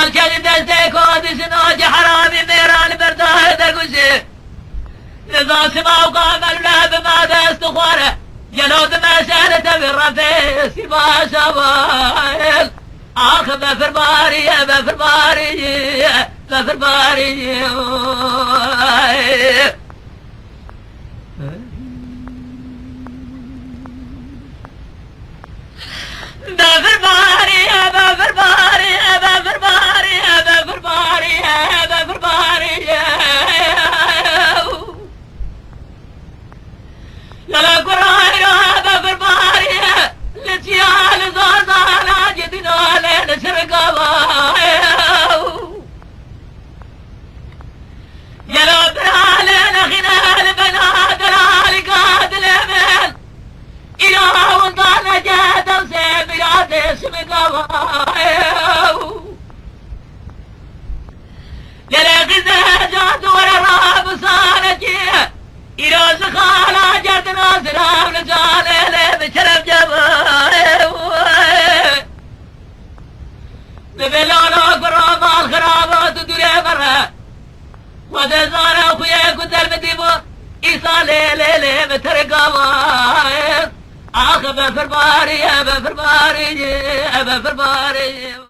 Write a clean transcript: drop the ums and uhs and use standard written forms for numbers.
كان دسته كودس ناج حرامي ميران برداه درگوشه نزا سما وقام الولاد ما دست خواره جلود ما سهلة بالرفيس ما شوال آخ بفرباري بفرباري بفرباري بفرباري بفرباري بفرباري بفرباري بفرباري لا قراي بفرباري لتيال زازانا جدنا لين سرقوا يا برالنا خلال بنات رالي قاتل من إله وطال جهد وسيبرات اسمقوا يا غزة جات ورا راب صانجي إله سخالا جدنا سلام لجالي بشرف جبا ببلانا قرام الخرابات دوري برا ودزانا خويا كنتر بديبو إيسا ليلي بترقوا آخ بفرباري بفرباري بفرباري